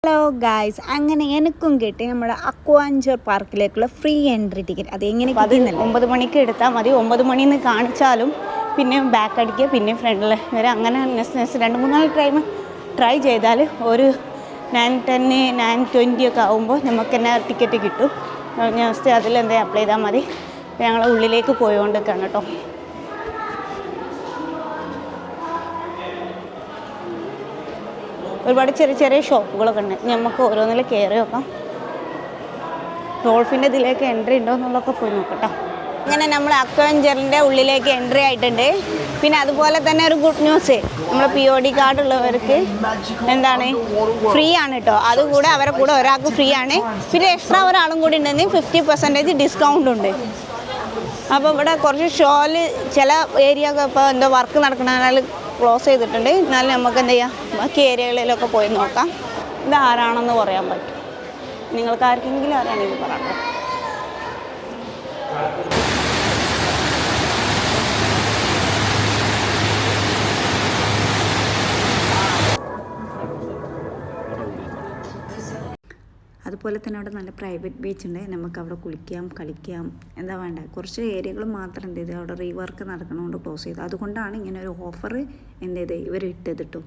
Hello guys, അങ്ങനെ എനിക്കും കിട്ടി നമ്മുടെ അക്വാഞ്ചർ പാർക്കിലേക്കുള്ള ഫ്രീ എൻട്രി ടിക്കറ്റ്. അത് എങ്ങനെ 9 മണിക്ക് എടുത്താൽ മതി. 9 മണിന്ന് കാണിച്ചാലും പിന്നെ ബാക്ക് അടിക്കുക, പിന്നെ ഫ്രണ്ടിൽ വരെ, അങ്ങനെ നെക്സ്റ്റ് 2-3 ട്രൈ ചെയ്താൽ ഒരു 9:10 9:20 ഒക്കെ ആകുമ്പോൾ നമുക്ക് തന്നെ ടിക്കറ്റ് കിട്ടും. ജസ്റ്റ് അതിലെന്തെങ്കിലും അപ്ലൈ ചെയ്താൽ മതി. ഞങ്ങൾ ഉള്ളിലേക്ക് പോയോണ്ടിരിക്കുകയാണ് കേട്ടോ. ഒരുപാട് ചെറിയ ചെറിയ ഷോപ്പുകളൊക്കെ ഉണ്ട്. നമുക്ക് ഓരോന്നിൽ കയറി നോക്കാം. ഡോൾഫിൻ്റെ ഇതിലേക്ക് എൻട്രി ഉണ്ടോ എന്നുള്ളതൊക്കെ പോയി നോക്കട്ടോ. അങ്ങനെ നമ്മൾ അക്വഞ്ചറിൻ്റെ ഉള്ളിലേക്ക് എൻട്രി ആയിട്ടുണ്ട്. പിന്നെ അതുപോലെ തന്നെ ഒരു ഗുഡ് ന്യൂസ്, നമ്മൾ POD കാർഡ് ഉള്ളവർക്ക് എന്താണ് ഫ്രീ ആണ് കേട്ടോ. അതുകൂടെ അവരെ കൂടെ ഒരാൾക്ക് ഫ്രീ ആണ്. പിന്നെ എക്സ്ട്രാ ഒരാളും കൂടി ഉണ്ടെങ്കിൽ 50% ഡിസ്കൗണ്ട് ഉണ്ട്. അപ്പോൾ ഇവിടെ കുറച്ച് ഷോല് ചില ഏരിയ ഒക്കെ ഇപ്പോൾ എന്തോ വർക്ക് നടക്കണതിനാൽ ക്ലോസ് ചെയ്തിട്ടുണ്ട്. എന്നാലും നമുക്ക് എന്ത് ചെയ്യാം, ബാക്കി ഏരിയകളിലൊക്കെ പോയി നോക്കാം. ഇത് ആരാണെന്ന് പറയാൻ പറ്റും. നിങ്ങൾക്ക് ആർക്കെങ്കിലും അറിയാമെങ്കിൽ പറയാം. അതുപോലെ തന്നെ അവിടെ നല്ല പ്രൈവറ്റ് ബീച്ച് ഉണ്ട്. നമുക്ക് അവിടെ കുളിക്കാം, കളിക്കാം, എന്താ വേണ്ട. കുറച്ച് ഏരിയകൾ മാത്രം എന്ത് ചെയ്ത് അവിടെ റീവർക്ക് നടക്കണതുകൊണ്ട് ക്ലോസ് ചെയ്തു. അതുകൊണ്ടാണ് ഇങ്ങനെ ഒരു ഓഫർ എന്ത് ചെയ്ത് ഇവർ ഇട്ടത് കേട്ടോ.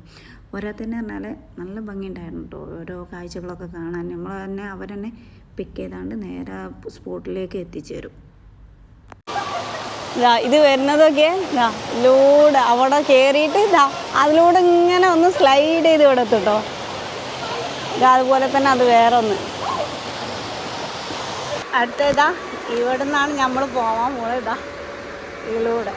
ഓരോരുത്തന്നെ പറഞ്ഞാൽ നല്ല ഭംഗിയുണ്ടായിരുന്നു കേട്ടോ. ഓരോ കാഴ്ചകളൊക്കെ കാണാൻ നമ്മൾ തന്നെ അവരെന്നെ പിക്ക് ചെയ്താണ്ട് നേരെ സ്പോട്ടിലേക്ക് എത്തിച്ചു തരും. ഇത് വരുന്നതൊക്കെ ലൂടെ അവിടെ കയറിയിട്ട് അതിലൂടെ ഇങ്ങനെ ഒന്ന് സ്ലൈഡ് ചെയ്ത് കൊടുത്തു കേട്ടോ. അതുപോലെ തന്നെ അത് വേറെ ഒന്ന്. അടുത്തതാ ഇവിടെ നിന്നാണ് നമ്മൾ പോവാൻ പോയതാ. ഇതിലൂടെ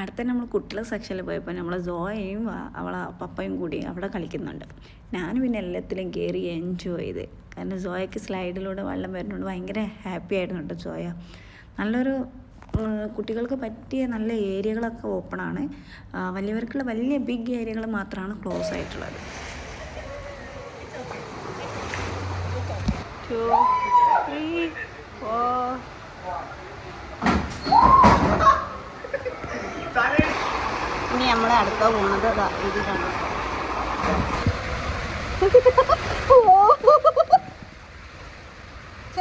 അടുത്ത നമ്മൾ കുട്ടികളെ സെക്ഷനിൽ പോയപ്പോൾ നമ്മൾ സോയയും അവളെ പപ്പയും കൂടി അവിടെ കളിക്കുന്നുണ്ട്. ഞാൻ പിന്നെ എല്ലാത്തിലും കയറി എൻജോയ് ചെയ്ത്. കാരണം സോയയ്ക്ക് സ്ലൈഡിലൂടെ വെള്ളം വരുന്നുണ്ട്. ഭയങ്കര ഹാപ്പി ആയിരുന്നു കേട്ടോ സോയ. നല്ലൊരു കുട്ടികൾക്ക് പറ്റിയ നല്ല ഏരിയകളൊക്കെ ഓപ്പണാണ്. വലിയവർക്കുള്ള വലിയ ബിഗ് ഏരിയകൾ മാത്രമാണ് ക്ലോസ് ആയിട്ടുള്ളത്. 2 3 4 ഇനി നമ്മൾ അടുത്ത പോകുന്നത് ഇതിലാണ്.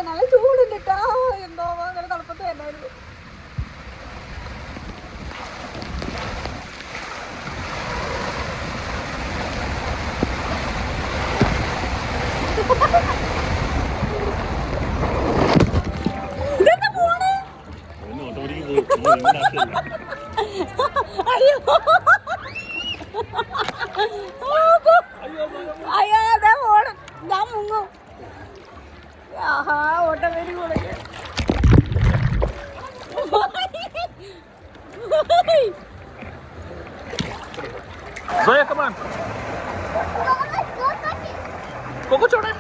നല്ല ചൂടുണ്ട് കേട്ടോ. എന്തോ അങ്ങനെ തണുപ്പത്ത് എന്നായിരുന്നു. അയ്യോ അയ്യോ, അതെ ഓടും. ഞാൻ മുങ്ങും. ആഹാ, ഓട്ടം വരും കൂടെ. Zoya, come on. Coco, छोड़े.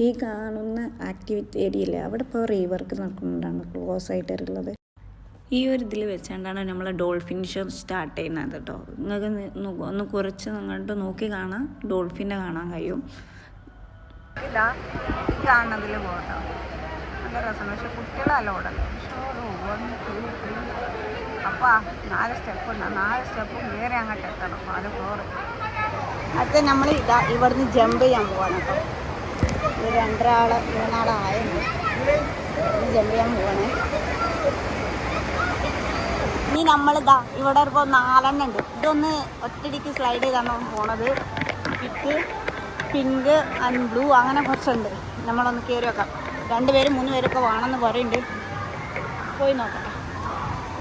ഈ കാണുന്ന ആക്ടിവിറ്റി ഏരിയയില്ലേ, അവിടെ ഇപ്പോൾ റീവർക്ക് നടക്കുന്നുണ്ടാണ് ക്ലോസ് ആയിട്ടുള്ളത്. ഈ ഒരു ഇതിൽ വെച്ചുകൊണ്ടാണ് നമ്മൾ ഡോൾഫിൻ ഷോ സ്റ്റാർട്ട് ചെയ്യുന്നത് കേട്ടോ. നിങ്ങൾക്ക് ഒന്ന് കുറച്ച് അങ്ങോട്ട് നോക്കി കാണാം, ഡോൾഫിനെ കാണാൻ കഴിയും. ഇതാ കാണുന്നതിൽ പോകട്ടോ, നല്ല രസമാണ്. പക്ഷെ കുട്ടികളല്ല ഓടല്ലോ. അപ്പോൾ 4 സ്റ്റെപ്പ് ഉണ്ട്. 4 സ്റ്റെപ്പും കയറി അങ്ങോട്ട് എത്തണം. 4 ഫ്ലോർ. അടുത്ത നമ്മൾ ഇതാ ഇവിടുന്ന് ജമ്പ് ചെയ്യാൻ പോവാണ് കേട്ടോ. 2-3 ആയിരുന്നു. ജമ്പ് ചെയ്യാൻ പോവാണേ. ഇനി നമ്മളിതാ ഇവിടെ ഇപ്പോൾ 4 ഉണ്ട്. ഇതൊന്ന് ഒറ്റടിക്ക് സ്ലൈഡ് ചെയ്താണ് പോണത്. പിങ്ക് ആൻഡ് ബ്ലൂ അങ്ങനെ കുറച്ചുണ്ട്. നമ്മളൊന്ന് കയറി വെക്കാം. 2 പേരും 3 പേരൊക്കെ വേണമെന്ന് പറയുന്നുണ്ട്. പോയി നോക്കട്ടെ.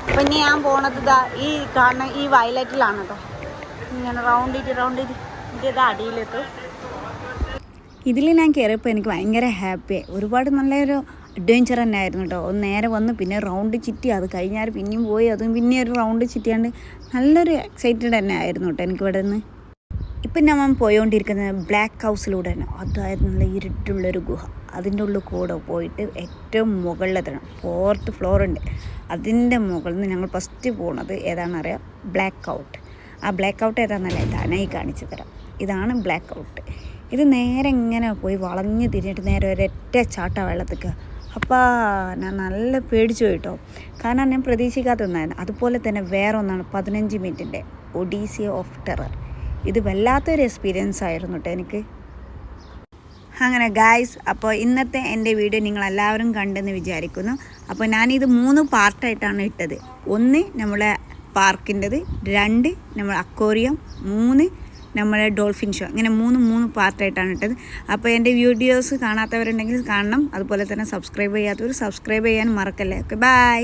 അപ്പം ഇനി ഞാൻ പോണത് ഇതാ ഈ കാണുന്ന ഈ വയലറ്റിലാണ് കേട്ടോ. ഇങ്ങനെ റൗണ്ട് ചെയ്ത് ഇതാ അടിയിലെത്തും. ഇതിൽ ഞാൻ കയറിയപ്പോൾ എനിക്ക് ഭയങ്കര ഹാപ്പിയായി. ഒരുപാട് നല്ലൊരു അഡ്വഞ്ചർ തന്നെ ആയിരുന്നു കേട്ടോ. ഒന്ന് നേരെ വന്ന് പിന്നെ റൗണ്ട് ചുറ്റി, അത് കഴിഞ്ഞാൽ പിന്നെയും പോയി, അതും പിന്നെ ഒരു റൗണ്ട് ചുറ്റിയാണ്ട് നല്ലൊരു എക്സൈറ്റഡ് തന്നെ ആയിരുന്നു കേട്ടോ എനിക്കിവിടെ നിന്ന്. ഇപ്പം ഞാൻ പോയോണ്ടിരിക്കുന്നത് ബ്ലാക്ക് ഹൗസിലൂടെയാണ്. അതായത് നല്ല ഇരുട്ടുള്ളൊരു ഗുഹ. അതിൻ്റെ ഉള്ളിൽ കൂടെ പോയിട്ട് ഏറ്റവും മുകളിലെത്തണം. 4th floor ഉണ്ട്. അതിൻ്റെ മുകളിൽ നിന്ന് ഞങ്ങൾ ഫസ്റ്റ് പോകുന്നത് ഏതാണെന്നറിയാം, ബ്ലാക്ക് ഔട്ട്. ആ ബ്ലാക്ക് ഔട്ട് ഏതാണെന്നല്ല, ഇതാനായി കാണിച്ചു തരാം. ഇതാണ് ബ്ലാക്ക് ഔട്ട്. ഇത് നേരെ ഇങ്ങനെ പോയി വളഞ്ഞ് തിരിഞ്ഞിട്ട് നേരെ ഒരൊറ്റ ചാട്ട വെള്ളത്തേക്ക്. അപ്പോൾ ഞാൻ നല്ല പേടിച്ചു പോയിട്ടോ, കാരണം ഞാൻ പ്രതീക്ഷിക്കാത്തതായിരുന്നു. അതുപോലെ തന്നെ വേറെ ഒന്നാണ് 15 മിനിറ്റിൻ്റെ ഒഡീസി ഓഫ് ടെറർ. ഇത് വല്ലാത്തൊരു എക്സ്പീരിയൻസ് ആയിരുന്നു കേട്ടോ എനിക്ക്. അങ്ങനെ ഗായ്സ്, അപ്പോൾ ഇന്നത്തെ എൻ്റെ വീഡിയോ നിങ്ങളെല്ലാവരും കണ്ടെന്ന് വിചാരിക്കുന്നു. അപ്പോൾ ഞാനിത് 3 പാർട്ടായിട്ടാണ് ഇട്ടത്. 1 നമ്മളെ പാർക്കിൻ്റെത്, 2 നമ്മൾ അക്വേറിയം, 3 നമ്മളെ ഡോൾഫിൻ ഷോ. ഇങ്ങനെ 3 പാർട്ടായിട്ടാണ് ഇട്ടത്. അപ്പോൾ എൻ്റെ വീഡിയോസ് കാണാത്തവരുണ്ടെങ്കിൽ കാണണം. അതുപോലെ തന്നെ സബ്സ്ക്രൈബ് ചെയ്യാത്തവർ സബ്സ്ക്രൈബ് ചെയ്യാൻ മറക്കല്ലേ. Okay, by.